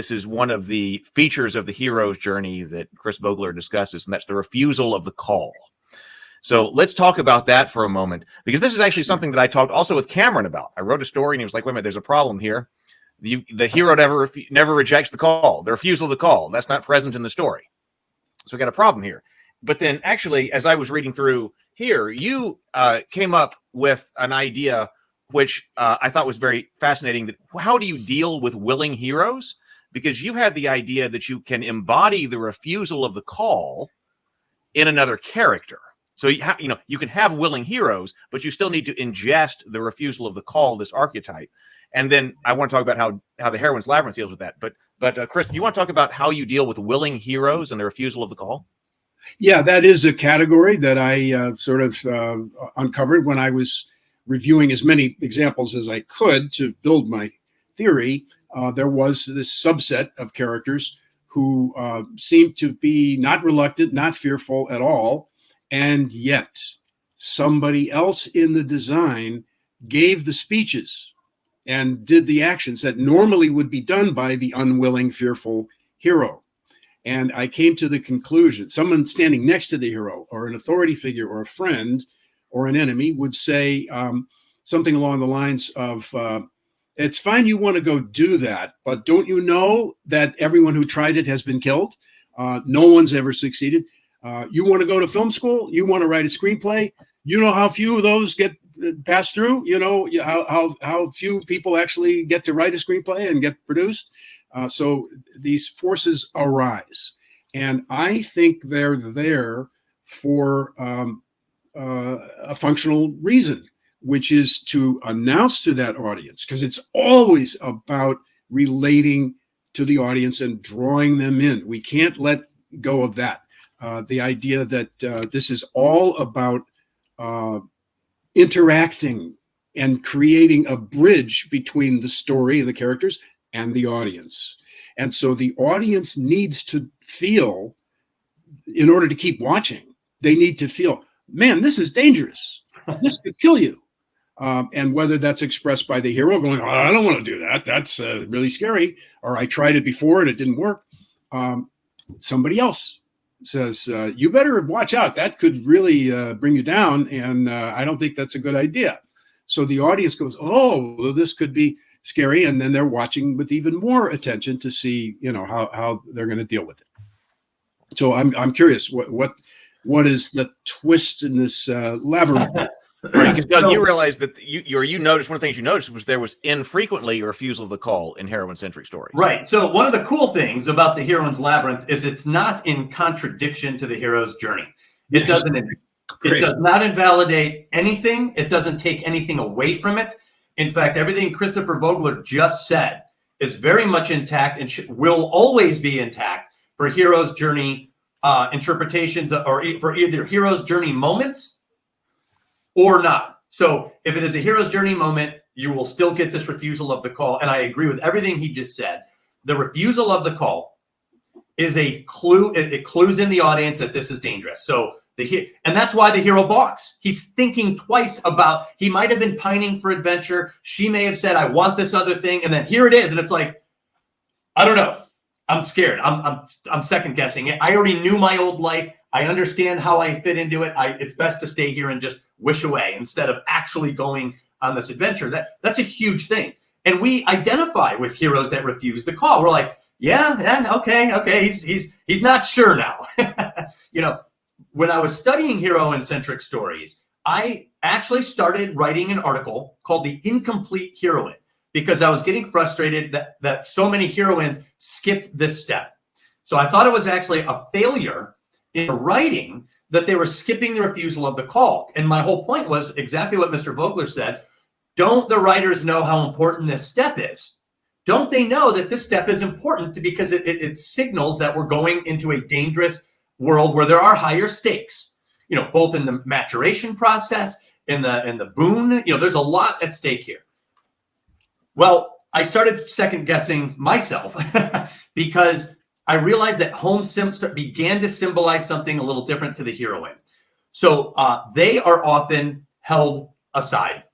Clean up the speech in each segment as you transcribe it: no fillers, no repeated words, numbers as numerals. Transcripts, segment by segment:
this is one of the features of the hero's journey that Chris Vogler discusses, and that's the refusal of the call. So let's talk about that for a moment, because this is actually something that I talked also with Cameron about. I wrote a story and he was like, wait a minute, there's a problem here. The hero never rejects the call, the refusal of the call. That's not present in the story. So we got a problem here. But then actually, as I was reading through here, you came up with an idea which I thought was very fascinating. That how do you deal with willing heroes? Because you had the idea that you can embody the refusal of the call in another character. So you can have willing heroes, but you still need to ingest the refusal of the call, this archetype. And then I want to talk about how the Heroine's Labyrinth deals with that. But Chris, do you want to talk about how you deal with willing heroes and the refusal of the call? Yeah, that is a category that I sort of uncovered when I was reviewing as many examples as I could to build my theory. There was this subset of characters who seemed to be not reluctant, not fearful at all. And yet somebody else in the design gave the speeches and did the actions that normally would be done by the unwilling, fearful hero. And I came to the conclusion, someone standing next to the hero or an authority figure or a friend or an enemy would say something along the lines of, it's fine you want to go do that, but don't you know that everyone who tried it has been killed? No one's ever succeeded. You want to go to film school? You want to write a screenplay? You know how few of those get passed through? You know how few people actually get to write a screenplay and get produced? So these forces arise. And I think they're there for a functional reason, which is to announce to that audience, because it's always about relating to the audience and drawing them in. We can't let go of that. The idea that this is all about interacting and creating a bridge between the story, the characters, and the audience. And so the audience needs to feel, in order to keep watching, they need to feel, man, this is dangerous. This could kill you. And whether that's expressed by the hero going, oh, I don't want to do that. That's really scary. Or I tried it before and it didn't work. Somebody else says, you better watch out. That could really bring you down. And I don't think that's a good idea. So the audience goes, oh, well, this could be scary. And then they're watching with even more attention to see, how they're going to deal with it. So I'm curious, what is the twist in this labyrinth? Right, because Doug, you realized that you noticed one of the things you noticed was there was infrequently a refusal of the call in heroine-centric stories. Right. So one of the cool things about the Heroine's Labyrinth is it's not in contradiction to the hero's journey. It doesn't. It does not invalidate anything. It doesn't take anything away from it. In fact, everything Christopher Vogler just said is very much intact and will always be intact for hero's journey interpretations, or for either hero's journey moments or not. So if it is a hero's journey moment, you will still get this refusal of the call. And I agree with everything he just said. The refusal of the call is a clue. It clues in the audience that this is dangerous. So and that's why the hero balks. He's thinking twice about, he might have been pining for adventure. She may have said, I want this other thing. And then here it is. And it's like, I don't know. I'm scared. I'm second guessing it. I already knew my old life. I understand how I fit into it. It's best to stay here and just wish away instead of actually going on this adventure. That's a huge thing. And we identify with heroes that refuse the call. We're like, yeah, okay. He's not sure now. When I was studying hero-centric stories, I actually started writing an article called The Incomplete Heroine, because I was getting frustrated that so many heroines skipped this step. So I thought it was actually a failure in writing that they were skipping the refusal of the call. And my whole point was exactly what Mr. Vogler said. Don't the writers know how important this step is? Don't they know that this step is important because it signals that we're going into a dangerous world where there are higher stakes, both in the maturation process, in the boon, there's a lot at stake here. Well, I started second guessing myself because I realized that home began to symbolize something a little different to the heroine. So they are often held aside.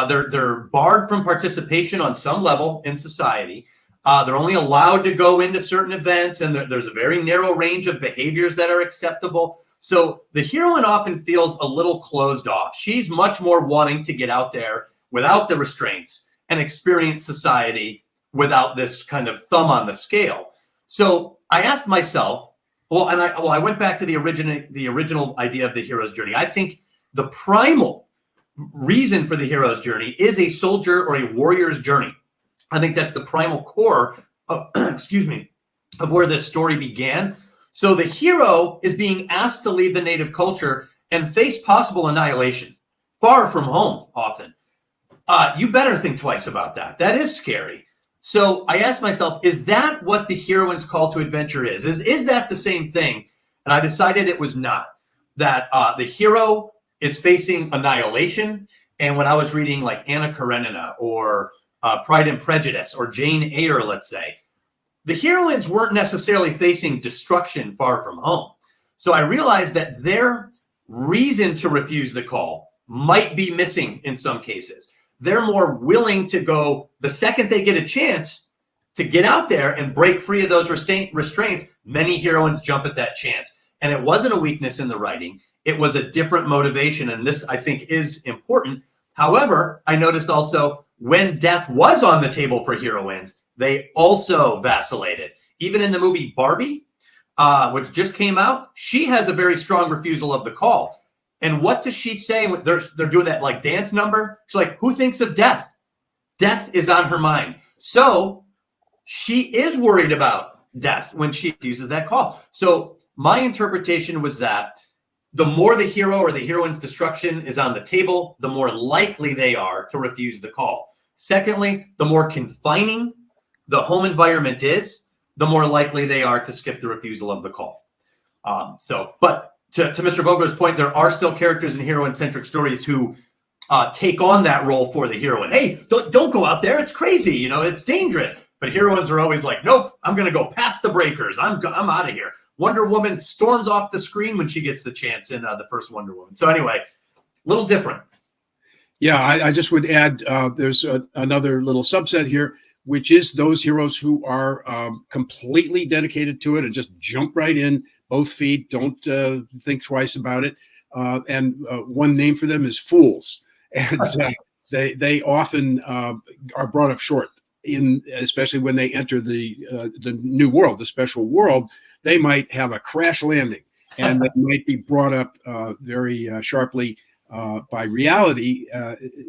They're barred from participation on some level in society. They're only allowed to go into certain events, and there's a very narrow range of behaviors that are acceptable. So the heroine often feels a little closed off. She's much more wanting to get out there without the restraints and experience society without this kind of thumb on the scale. So I asked myself, I went back to the original idea of the hero's journey. I think the primal reason for the hero's journey is a soldier or a warrior's journey. I think that's the primal core of, of where this story began. So the hero is being asked to leave the native culture and face possible annihilation, far from home often. You better think twice about that. That is scary. So I asked myself, is that what the heroine's call to adventure is? Is that the same thing? And I decided it was not, that the hero is facing annihilation. And when I was reading like Anna Karenina or Pride and Prejudice or Jane Eyre, let's say, the heroines weren't necessarily facing destruction far from home. So I realized that their reason to refuse the call might be missing in some cases. They're more willing to go the second they get a chance to get out there and break free of those restraints. Many heroines jump at that chance. And it wasn't a weakness in the writing. It was a different motivation. And this, I think, is important. However, I noticed also when death was on the table for heroines, they also vacillated. Even in the movie Barbie, which just came out, she has a very strong refusal of the call. And what does she say? They're doing that like dance number. She's like, who thinks of death? Death is on her mind. So she is worried about death when she refuses that call. So my interpretation was that the more the hero or the heroine's destruction is on the table, the more likely they are to refuse the call. Secondly, the more confining the home environment is, the more likely they are to skip the refusal of the call. But to Mr. Vogler's point, there are still characters in heroine-centric stories who take on that role for the heroine. Hey, don't go out there. It's crazy. It's dangerous. But heroines are always like, nope, I'm going to go past the breakers. I'm out of here. Wonder Woman storms off the screen when she gets the chance in the first Wonder Woman. So anyway, a little different. Yeah, I just would add there's another little subset here, which is those heroes who are completely dedicated to it and just jump right in, both feet, don't think twice about it. And one name for them is fools. And they often are brought up short, especially when they enter the new world, the special world. They might have a crash landing, and they might be brought up very sharply by reality.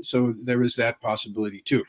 So there is that possibility too.